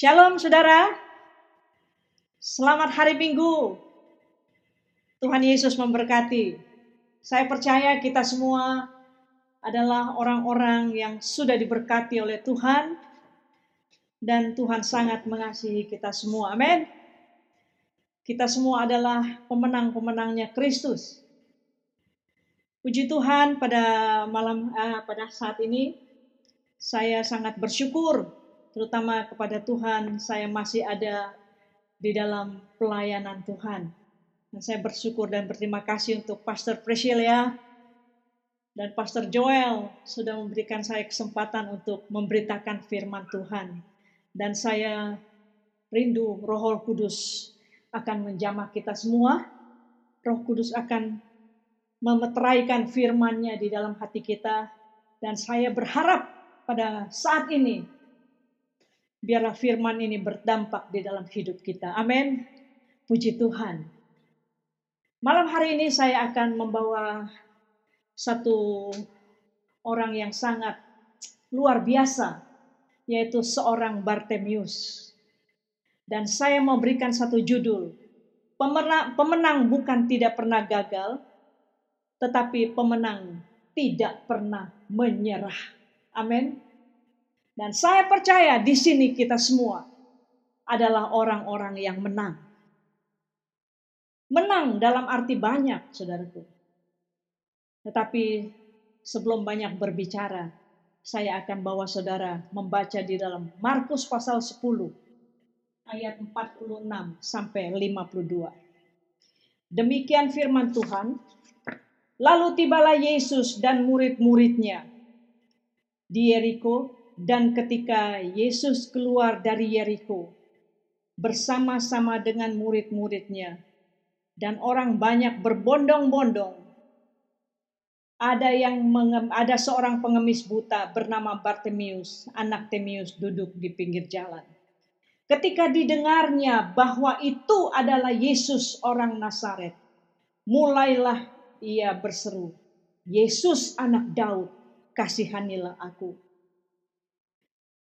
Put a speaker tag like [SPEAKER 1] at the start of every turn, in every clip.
[SPEAKER 1] Shalom saudara, selamat hari Minggu. Tuhan Yesus memberkati. Saya percaya kita semua adalah orang-orang yang sudah diberkati oleh Tuhan. Dan Tuhan sangat mengasihi kita semua, amin. Kita semua adalah pemenang-pemenangnya Kristus. Puji Tuhan, pada saat ini saya sangat bersyukur, terutama kepada Tuhan, saya masih ada di dalam pelayanan Tuhan. Dan saya bersyukur dan berterima kasih untuk Pastor Priscilla dan Pastor Joel sudah memberikan saya kesempatan untuk memberitakan firman Tuhan. Dan saya rindu Roh Kudus akan menjamah kita semua. Roh Kudus akan memeteraikan firman-Nya di dalam hati kita. Dan saya berharap pada saat ini, biarlah firman ini berdampak di dalam hidup kita. Amin. Puji Tuhan. Malam hari ini saya akan membawa satu orang yang sangat luar biasa, yaitu seorang Bartemius. Dan saya mau berikan satu judul, pemenang bukan tidak pernah gagal, tetapi pemenang tidak pernah menyerah. Amin. Dan saya percaya di sini kita semua adalah orang-orang yang menang. Menang dalam arti banyak, saudaraku. Tetapi sebelum banyak berbicara, saya akan bawa saudara membaca di dalam Markus pasal 10, ayat 46 sampai 52. Demikian firman Tuhan. Lalu tibalah Yesus dan murid-muridnya di Yeriko, dan ketika Yesus keluar dari Yeriko bersama-sama dengan murid-muridnya, dan orang banyak berbondong-bondong, ada seorang pengemis buta bernama Bartemius, anak Timeus, duduk di pinggir jalan. Ketika didengarnya bahwa itu adalah Yesus orang Nazaret, mulailah ia berseru, "Yesus anak Daud, kasihanilah aku."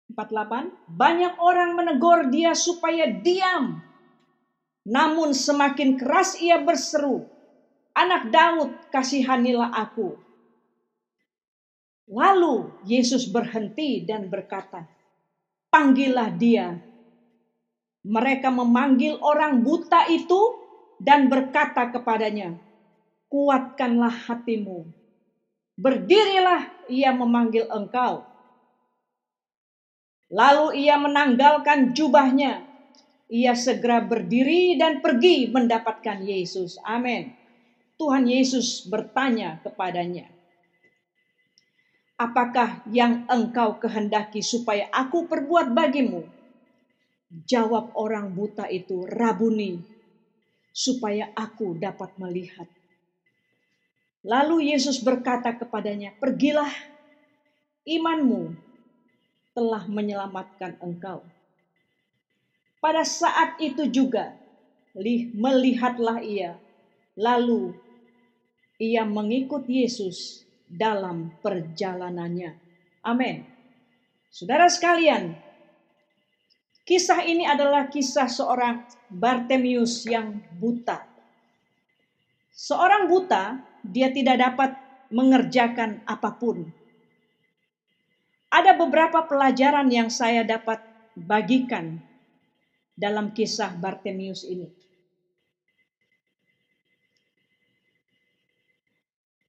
[SPEAKER 1] 48. Banyak orang menegur dia supaya diam. Namun semakin keras ia berseru, "Anak Daud, kasihanilah aku." Lalu Yesus berhenti dan berkata, "Panggillah dia." Mereka memanggil orang buta itu dan berkata kepadanya, "Kuatkanlah hatimu. Berdirilah, ia memanggil engkau." Lalu ia menanggalkan jubahnya. Ia segera berdiri dan pergi mendapatkan Yesus. Amin. Tuhan Yesus bertanya kepadanya, "Apakah yang engkau kehendaki supaya aku perbuat bagimu?" Jawab orang buta itu, "Rabuni, supaya aku dapat melihat." Lalu Yesus berkata kepadanya, "Pergilah, imanmu telah menyelamatkan engkau." Pada saat itu juga melihatlah ia, lalu ia mengikut Yesus dalam perjalanannya. Amin. Saudara sekalian, kisah ini adalah kisah seorang Bartemius yang buta. Seorang buta, dia tidak dapat mengerjakan apapun. Ada beberapa pelajaran yang saya dapat bagikan dalam kisah Bartemius ini.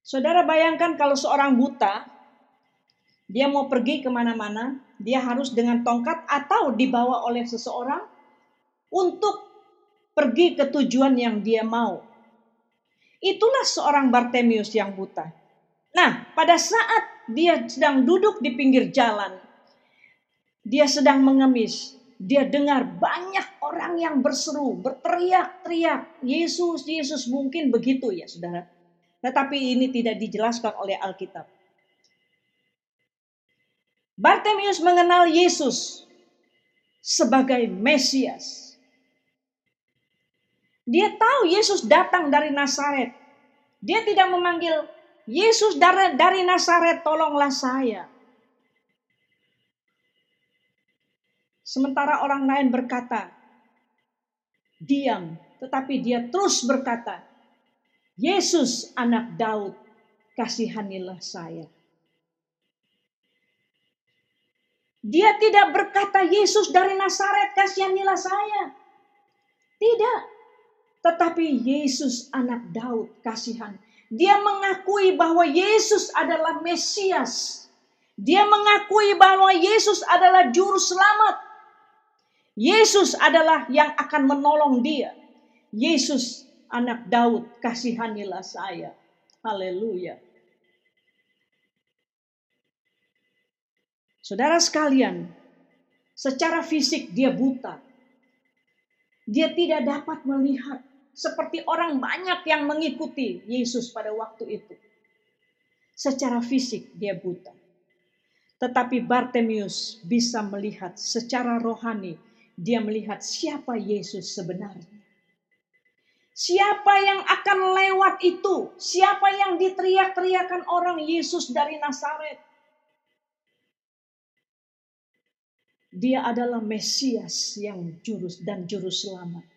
[SPEAKER 1] Saudara bayangkan kalau seorang buta, dia mau pergi kemana-mana, dia harus dengan tongkat atau dibawa oleh seseorang untuk pergi ke tujuan yang dia mau. Itulah seorang Bartemius yang buta. Nah, pada saat dia sedang duduk di pinggir jalan, dia sedang mengemis, dia dengar banyak orang yang berseru, berteriak-teriak, "Yesus, Yesus." Mungkin begitu ya saudara. Tetapi ini tidak dijelaskan oleh Alkitab. Bartemius mengenal Yesus sebagai Mesias. Dia tahu Yesus datang dari Nazaret. Dia tidak memanggil, "Yesus dari Nazaret, tolonglah saya." Sementara orang lain berkata, diam, tetapi dia terus berkata, Yesus anak Daud, kasihanilah saya. Dia tidak berkata, Yesus dari Nazaret, kasihanilah saya. Tidak. Tetapi Yesus anak Daud, kasihan. Dia mengakui bahwa Yesus adalah Mesias. Dia mengakui bahwa Yesus adalah juru selamat. Yesus adalah yang akan menolong dia. Yesus anak Daud, kasihanilah saya. Haleluya. Saudara sekalian, secara fisik dia buta. Dia tidak dapat melihat seperti orang banyak yang mengikuti Yesus pada waktu itu. Secara fisik dia buta. Tetapi Bartimius bisa melihat secara rohani. Dia melihat siapa Yesus sebenarnya. Siapa yang akan lewat itu? Siapa yang diteriak-teriakan orang Yesus dari Nazaret? Dia adalah Mesias yang juru selamat.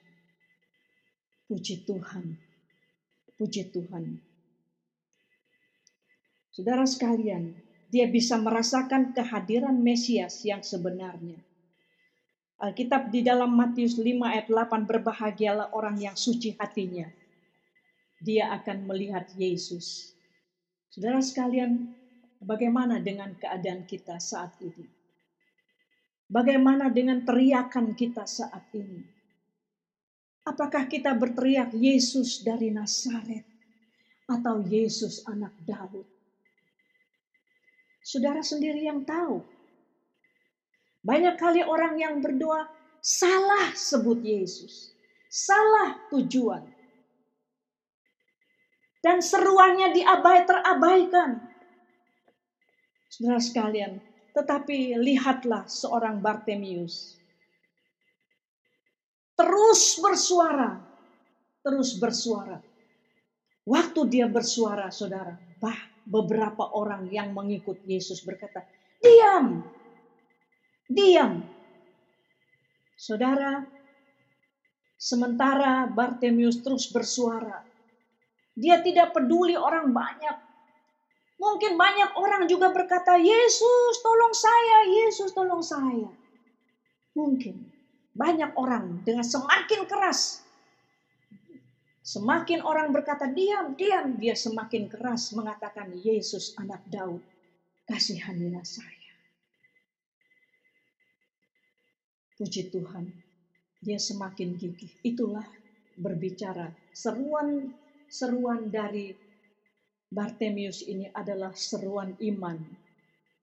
[SPEAKER 1] Puji Tuhan. Puji Tuhan. Saudara sekalian, dia bisa merasakan kehadiran Mesias yang sebenarnya. Alkitab di dalam Matius 5 ayat 8, berbahagialah orang yang suci hatinya. Dia akan melihat Yesus. Saudara sekalian, bagaimana dengan keadaan kita saat ini? Bagaimana dengan teriakan kita saat ini? Apakah kita berteriak Yesus dari Nazaret atau Yesus anak Daud? Saudara sendiri yang tahu. Banyak kali orang yang berdoa salah sebut Yesus. Salah tujuan. Dan seruannya terabaikan. Saudara sekalian, tetapi lihatlah seorang Bartimius. Terus bersuara. Waktu dia bersuara, saudara, beberapa orang yang mengikut Yesus berkata, diam. Saudara, sementara Bartimius terus bersuara, dia tidak peduli orang banyak. Mungkin banyak orang juga berkata, Yesus tolong saya. Mungkin banyak orang dengan semakin keras. Semakin orang berkata, diam. Dia semakin keras mengatakan, Yesus anak Daud, kasihanilah saya. Puji Tuhan, dia semakin gigih. Itulah berbicara. Seruan dari Bartimius ini adalah seruan iman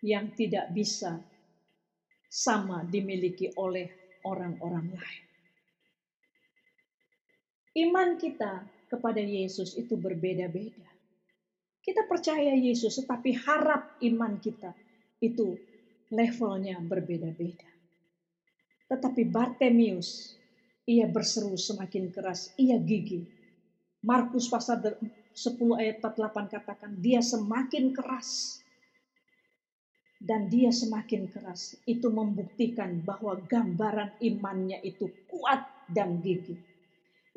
[SPEAKER 1] yang tidak bisa sama dimiliki oleh orang-orang lain. Iman kita kepada Yesus itu berbeda-beda. Kita percaya Yesus, tetapi harap iman kita itu levelnya berbeda-beda. Tetapi Bartimius, ia berseru semakin keras, ia gigih. Markus pasal 10 ayat 48 katakan, dia semakin keras. Dan dia semakin keras. Itu membuktikan bahwa gambaran imannya itu kuat dan gigih.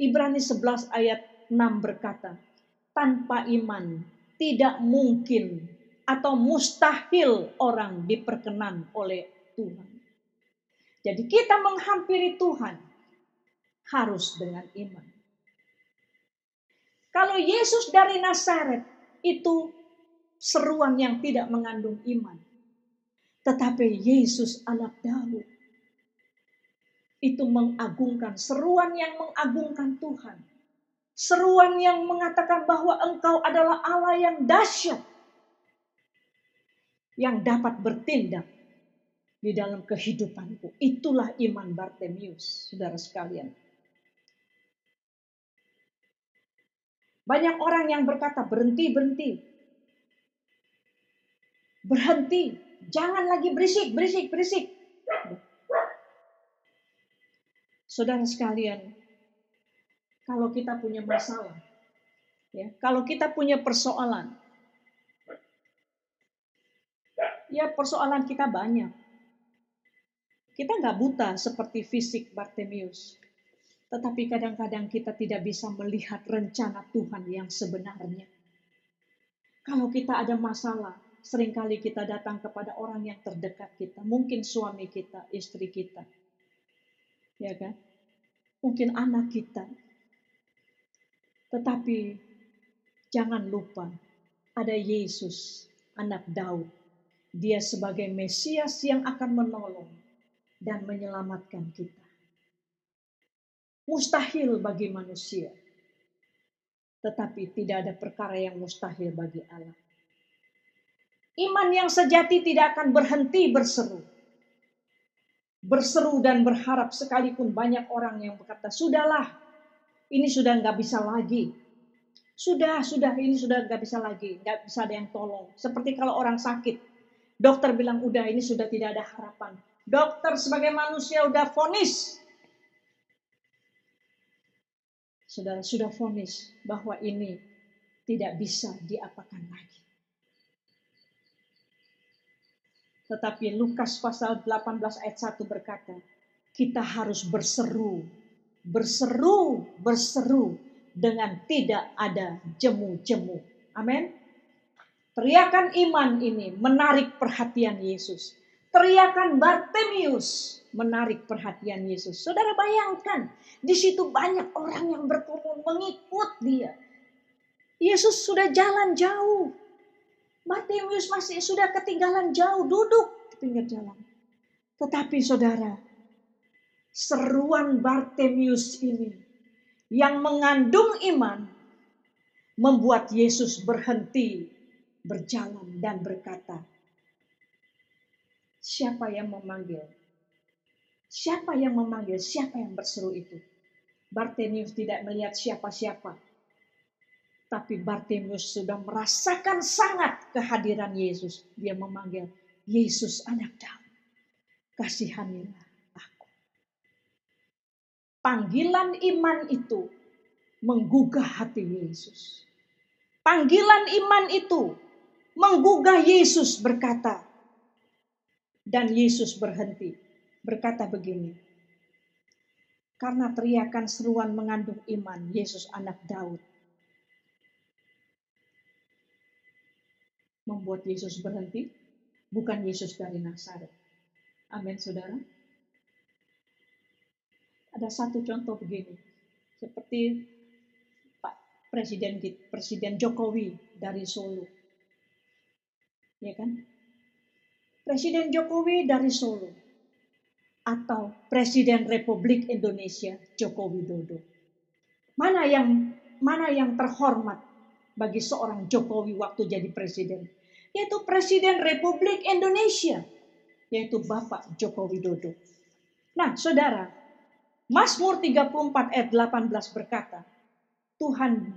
[SPEAKER 1] Ibrani 11 ayat 6 berkata, tanpa iman tidak mungkin atau mustahil orang diperkenan oleh Tuhan. Jadi kita menghampiri Tuhan harus dengan iman. Kalau Yesus dari Nazaret itu seruan yang tidak mengandung iman. Tetapi Yesus anak Daud itu mengagungkan, seruan yang mengagungkan Tuhan. Seruan yang mengatakan bahwa engkau adalah Allah yang dahsyat. Yang dapat bertindak di dalam kehidupanku. Itulah iman Bartimius, saudara sekalian. Banyak orang yang berkata, berhenti. Jangan lagi berisik. Saudara sekalian, kalau kita punya masalah, ya, kalau kita punya persoalan, ya persoalan kita banyak. Kita nggak buta seperti fisik Bartimius. Tetapi kadang-kadang kita tidak bisa melihat rencana Tuhan yang sebenarnya. Kalau kita ada masalah, seringkali kita datang kepada orang yang terdekat kita. Mungkin suami kita, istri kita. Ya kan? Mungkin anak kita. Tetapi jangan lupa, ada Yesus, anak Daud. Dia sebagai Mesias yang akan menolong dan menyelamatkan kita. Mustahil bagi manusia, tetapi tidak ada perkara yang mustahil bagi Allah. Iman yang sejati tidak akan berhenti berseru. Berseru dan berharap, sekalipun banyak orang yang berkata, sudahlah, ini sudah nggak bisa lagi. Sudah, ini sudah nggak bisa lagi. Nggak bisa ada yang tolong. Seperti kalau orang sakit, dokter bilang, udah ini sudah tidak ada harapan. Dokter sebagai manusia udah vonis. Saudara sudah vonis bahwa ini tidak bisa diapakan lagi. Tetapi Lukas pasal 18 ayat 1 berkata, kita harus berseru dengan tidak ada jemu-jemu. Amin. Teriakan iman ini menarik perhatian Yesus. Teriakan Bartimius menarik perhatian Yesus. Saudara bayangkan, di situ banyak orang yang berkerumun mengikut dia. Yesus sudah jalan jauh. Bartimius masih sudah ketinggalan jauh, duduk di pinggir jalan. Tetapi saudara, seruan Bartimius ini yang mengandung iman membuat Yesus berhenti berjalan dan berkata, siapa yang memanggil? Siapa yang memanggil? Siapa yang berseru itu? Bartimius tidak melihat siapa-siapa. Tapi Bartimius sudah merasakan sangat kehadiran Yesus. Dia memanggil, Yesus anak Daud, kasihanilah aku. Panggilan iman itu menggugah hati Yesus. Panggilan iman itu menggugah Yesus berkata. Dan Yesus berhenti, berkata begini. Karena teriakan seruan mengandung iman, Yesus anak Daud. Membuat Yesus berhenti, bukan Yesus dari Nazaret. Amin, saudara. Ada satu contoh begini, seperti Pak Presiden Jokowi dari Solo, ya kan? Presiden Jokowi dari Solo, atau Presiden Republik Indonesia Joko Widodo. Mana yang terhormat bagi seorang Jokowi waktu jadi presiden? Yaitu Presiden Republik Indonesia, yaitu Bapak Joko Widodo. Nah, saudara, Mazmur 34 ayat 18 berkata, Tuhan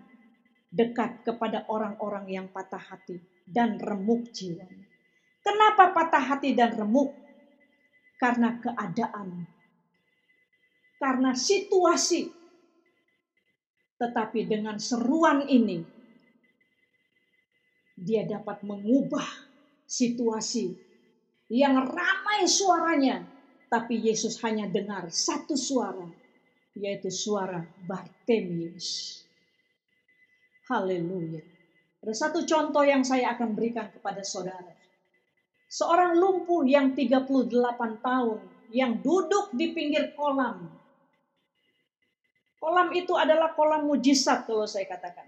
[SPEAKER 1] dekat kepada orang-orang yang patah hati dan remuk jiwanya. Kenapa patah hati dan remuk? Karena keadaan, karena situasi. Tetapi dengan seruan ini, dia dapat mengubah situasi yang ramai suaranya. Tapi Yesus hanya dengar satu suara, yaitu suara Bartimius. Haleluya. Ada satu contoh yang saya akan berikan kepada saudara. Seorang lumpuh yang 38 tahun, yang duduk di pinggir kolam. Kolam itu adalah kolam mujizat kalau saya katakan.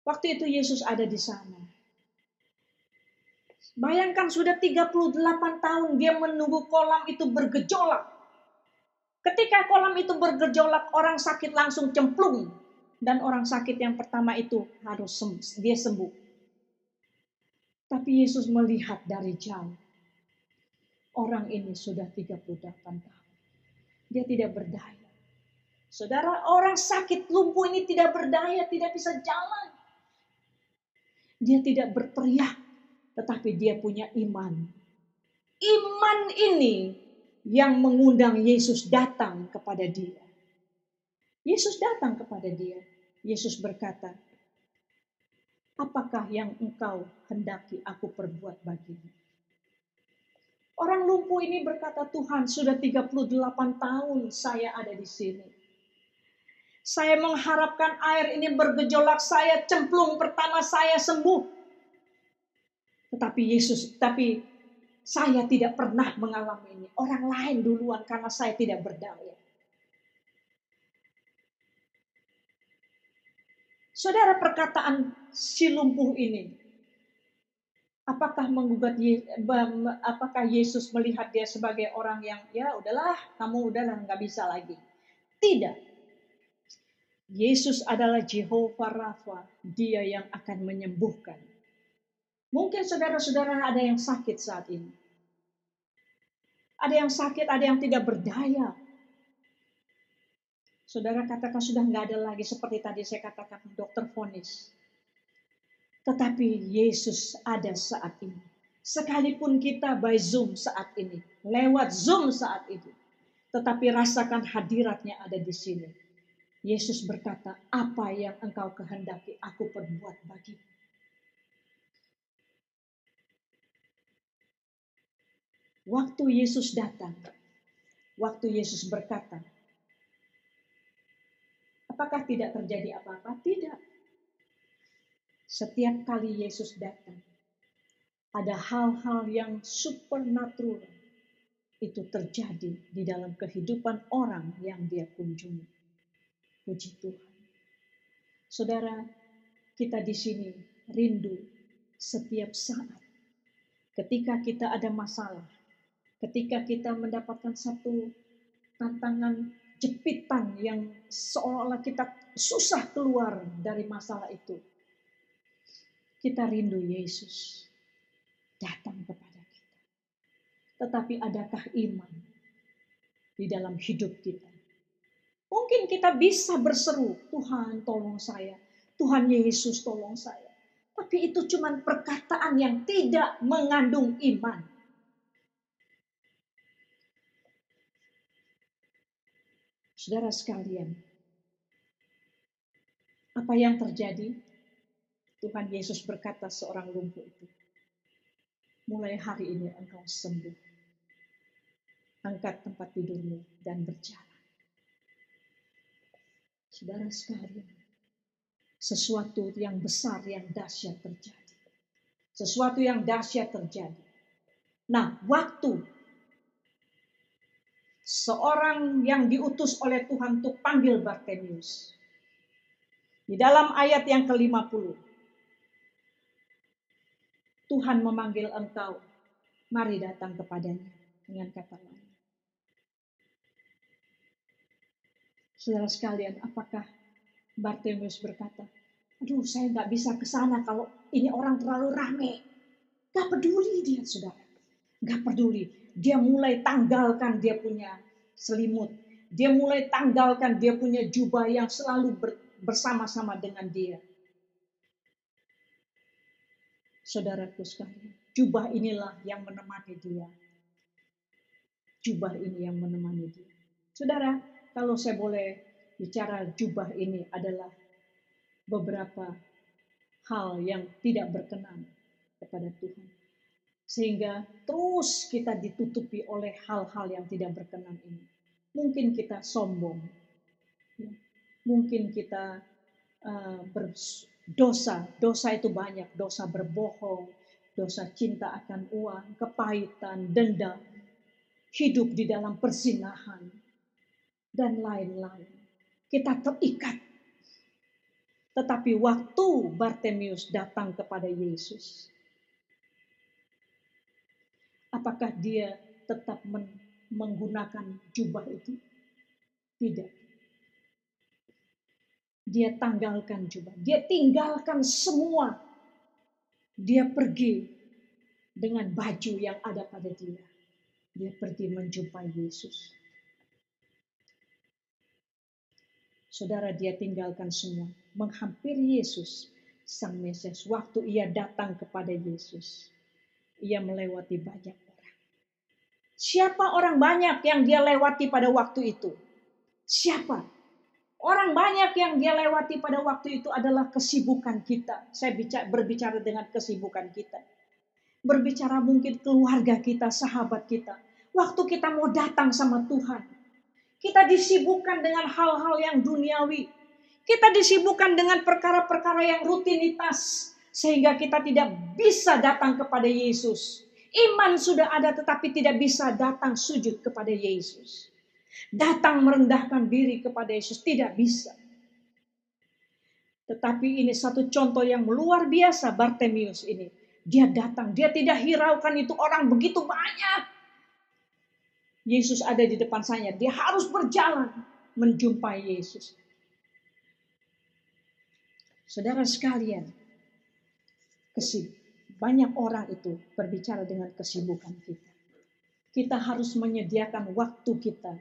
[SPEAKER 1] Waktu itu Yesus ada di sana. Bayangkan sudah 38 tahun dia menunggu kolam itu bergejolak. Ketika kolam itu bergejolak, orang sakit langsung cemplung. Dan orang sakit yang pertama itu harus dia sembuh. Tapi Yesus melihat dari jauh. Orang ini sudah 38 tahun. Dia tidak berdaya. Saudara, orang sakit lumpuh ini tidak berdaya, tidak bisa jalan. Dia tidak berteriak, tetapi dia punya iman. Iman ini yang mengundang Yesus datang kepada dia. Yesus datang kepada dia. Yesus berkata, apakah yang engkau hendaki aku perbuat bagimu? Orang lumpuh ini berkata, Tuhan, sudah 38 tahun saya ada di sini. Saya mengharapkan air ini bergejolak, saya cemplung pertama saya sembuh. Tapi saya tidak pernah mengalami ini. Orang lain duluan karena saya tidak berdaya. Saudara, perkataan si lumpuh ini, apakah apakah Yesus melihat dia sebagai orang yang ya udahlah, kamu udahlah nggak bisa lagi? Tidak. Yesus adalah Jehovah Rafa, dia yang akan menyembuhkan. Mungkin saudara-saudara ada yang sakit saat ini. Ada yang sakit, ada yang tidak berdaya. Saudara katakan sudah nggak ada lagi seperti tadi saya katakan dokter vonis. Tetapi Yesus ada saat ini. Sekalipun kita by Zoom saat ini, lewat Zoom saat itu, tetapi rasakan hadiratnya ada di sini. Yesus berkata, apa yang engkau kehendaki aku perbuat bagimu. Waktu Yesus datang, waktu Yesus berkata, apakah tidak terjadi apa-apa? Tidak. Setiap kali Yesus datang, ada hal-hal yang supernatural itu terjadi di dalam kehidupan orang yang dia kunjungi. Puji Tuhan. Saudara, kita di sini rindu setiap saat. Ketika kita ada masalah, ketika kita mendapatkan satu tantangan jepitan yang seolah-olah kita susah keluar dari masalah itu. Kita rindu Yesus datang kepada kita. Tetapi adakah iman di dalam hidup kita? Mungkin kita bisa berseru, Tuhan tolong saya, Tuhan Yesus tolong saya. Tapi itu cuma perkataan yang tidak mengandung iman. Saudara sekalian, apa yang terjadi? Tuhan Yesus berkata seorang lumpuh itu, mulai hari ini engkau sembuh. Angkat tempat tidurmu dan berjalan. Saudara sekalian, sesuatu yang besar, yang dahsyat terjadi. Sesuatu yang dahsyat terjadi. Nah, waktu seorang yang diutus oleh Tuhan untuk panggil Bartimius. Di dalam ayat yang ke-50. Tuhan memanggil engkau, mari datang kepadanya. Dengan kata lain. Saudara sekalian, apakah Bartimius berkata, aduh saya gak bisa ke sana kalau ini orang terlalu rame. Gak peduli dia, saudara. Gak peduli. Dia mulai tanggalkan dia punya selimut. Dia mulai tanggalkan dia punya jubah yang selalu bersama-sama dengan dia. Saudaraku sekalian, jubah inilah yang menemani dia. Jubah ini yang menemani dia. Saudara, kalau saya boleh bicara jubah ini adalah beberapa hal yang tidak berkenan kepada Tuhan. Sehingga terus kita ditutupi oleh hal-hal yang tidak berkenan ini. Mungkin kita sombong. Mungkin kita berdosa. Dosa itu banyak. Dosa berbohong. Dosa cinta akan uang. Kepahitan. Dendam. Hidup di dalam perzinahan. Dan lain-lain. Kita terikat. Tetapi waktu Bartimius datang kepada Yesus. Apakah dia tetap menggunakan jubah itu? Tidak. Dia tanggalkan jubah. Dia tinggalkan semua. Dia pergi dengan baju yang ada pada dia. Dia pergi menjumpai Yesus. Saudara, dia tinggalkan semua. Menghampiri Yesus, Sang Mesias. Waktu ia datang kepada Yesus, ia melewati banyak orang. Siapa orang banyak yang dia lewati pada waktu itu? Siapa? Orang banyak yang dia lewati pada waktu itu adalah kesibukan kita. Saya berbicara dengan kesibukan kita. Berbicara mungkin keluarga kita, sahabat kita. Waktu kita mau datang sama Tuhan, kita disibukkan dengan hal-hal yang duniawi. Kita disibukkan dengan perkara-perkara yang rutinitas. Sehingga kita tidak bisa datang kepada Yesus. Iman sudah ada tetapi tidak bisa datang sujud kepada Yesus. Datang merendahkan diri kepada Yesus tidak bisa. Tetapi ini satu contoh yang luar biasa Bartimius ini. Dia datang, dia tidak hiraukan itu orang begitu banyak. Yesus ada di depan saya, dia harus berjalan menjumpai Yesus. Saudara sekalian, banyak orang itu berbicara dengan kesibukan kita. Kita harus menyediakan waktu kita.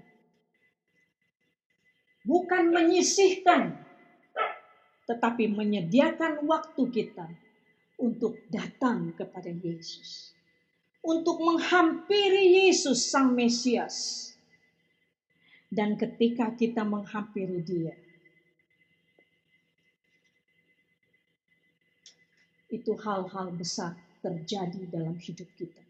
[SPEAKER 1] Bukan menyisihkan, tetapi menyediakan waktu kita untuk datang kepada Yesus. Untuk menghampiri Yesus Sang Mesias. Dan ketika kita menghampiri Dia, itu hal-hal besar terjadi dalam hidup kita.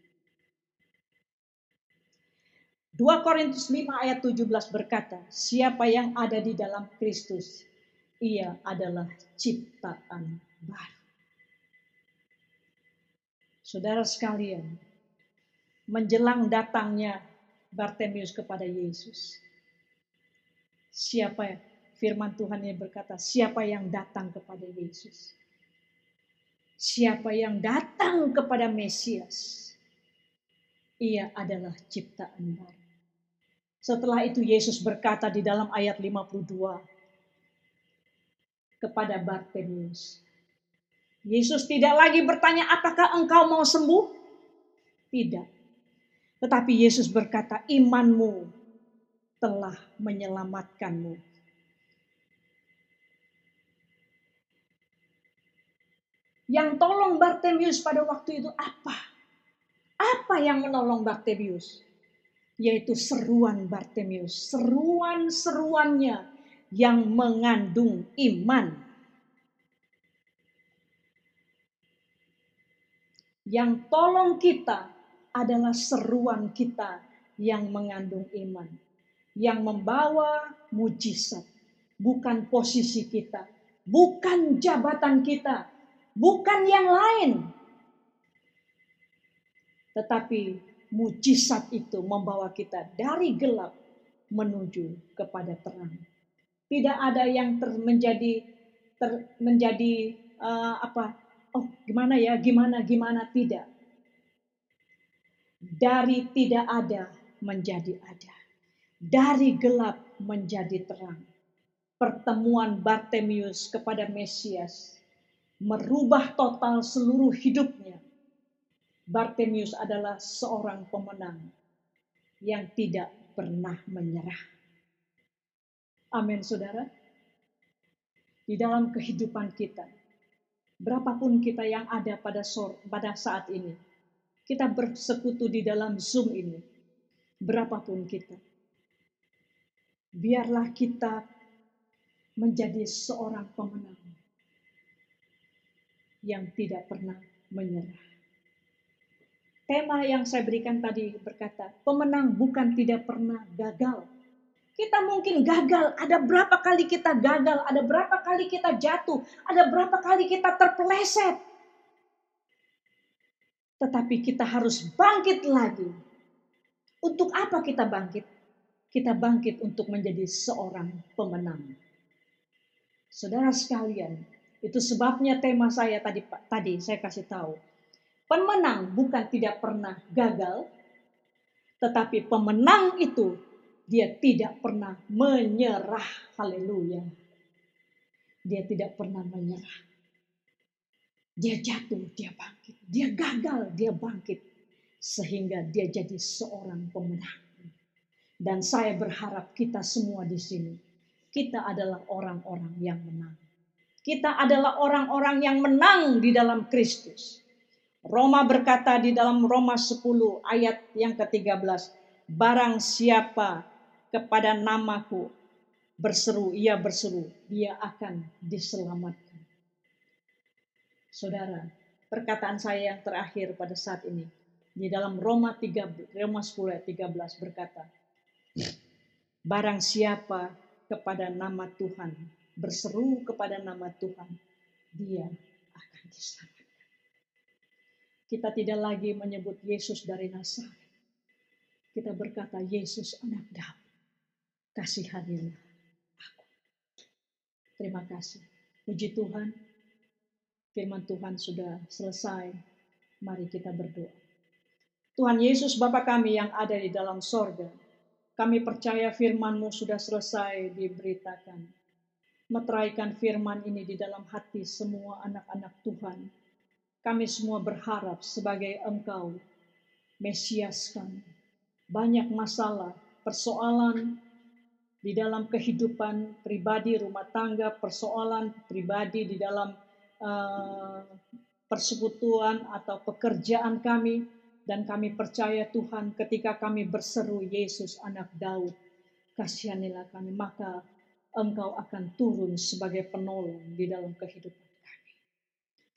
[SPEAKER 1] 2 Korintus 5 ayat 17 berkata, siapa yang ada di dalam Kristus, ia adalah ciptaan baru. Saudara sekalian, menjelang datangnya Bartimius kepada Yesus, firman Tuhan yang berkata, siapa yang datang kepada Yesus? Siapa yang datang kepada Mesias? Ia adalah ciptaan baru. Setelah itu Yesus berkata di dalam ayat 52 kepada Bartimius. Yesus tidak lagi bertanya, apakah engkau mau sembuh? Tidak. Tetapi Yesus berkata, imanmu telah menyelamatkanmu. Yang tolong Bartimius pada waktu itu apa? Apa yang menolong Bartimius? Yaitu seruan Bartimius. Seruan-seruannya yang mengandung iman. Yang tolong kita adalah seruan kita yang mengandung iman. Yang membawa mujizat. Bukan posisi kita. Bukan jabatan kita. Bukan yang lain. Tetapi mujizat itu membawa kita dari gelap menuju kepada terang. Tidak ada yang menjadi gimana, tidak. Dari tidak ada menjadi ada. Dari gelap menjadi terang. Pertemuan Bartimius kepada Mesias merubah total seluruh hidupnya. Bartimius adalah seorang pemenang yang tidak pernah menyerah. Amin, saudara. Di dalam kehidupan kita, berapapun kita yang ada pada saat ini, kita bersekutu di dalam Zoom ini, berapapun kita, biarlah kita menjadi seorang pemenang yang tidak pernah menyerah. Tema yang saya berikan tadi berkata, pemenang bukan tidak pernah gagal. Kita mungkin gagal, ada berapa kali kita gagal, ada berapa kali kita jatuh, ada berapa kali kita terpeleset. Tetapi kita harus bangkit lagi. Untuk apa kita bangkit? Kita bangkit untuk menjadi seorang pemenang. Saudara sekalian, itu sebabnya tema saya tadi saya kasih tahu. Pemenang bukan tidak pernah gagal, tetapi pemenang itu dia tidak pernah menyerah. Haleluya. Dia tidak pernah menyerah. Dia jatuh, dia bangkit. Dia gagal, dia bangkit. Sehingga dia jadi seorang pemenang. Dan saya berharap kita semua di sini, kita adalah orang-orang yang menang. Kita adalah orang-orang yang menang di dalam Kristus. Roma berkata di dalam Roma 10 ayat yang ke-13, barang siapa kepada namaku berseru, dia akan diselamatkan. Saudara, perkataan saya yang terakhir pada saat ini. Di dalam Roma 10 ayat 13 berkata, barang siapa kepada nama Tuhan, berseru kepada nama Tuhan, dia akan diselamatkan. Kita tidak lagi menyebut Yesus dari Nazaret. Kita berkata, Yesus anak Daud, kasihanilah aku. Terima kasih. Puji Tuhan, firman Tuhan sudah selesai. Mari kita berdoa. Tuhan Yesus Bapa kami yang ada di dalam sorga, kami percaya firman-Mu sudah selesai diberitakan. Meteraikan firman ini di dalam hati semua anak-anak Tuhan. Kami semua berharap sebagai Engkau, Mesias kami. Banyak masalah, persoalan di dalam kehidupan pribadi, rumah tangga, persoalan pribadi di dalam persekutuan atau pekerjaan kami, dan kami percaya Tuhan ketika kami berseru Yesus anak Daud, kasihanilah kami, maka Engkau akan turun sebagai penolong di dalam kehidupan kami.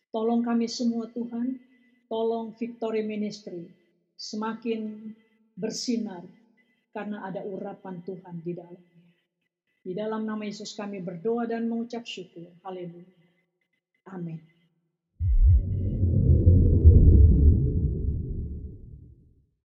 [SPEAKER 1] Tolong kami semua Tuhan, tolong Victory Ministry semakin bersinar karena ada urapan Tuhan di dalamnya. Di dalam nama Yesus kami berdoa dan mengucap syukur. Haleluya. Amin.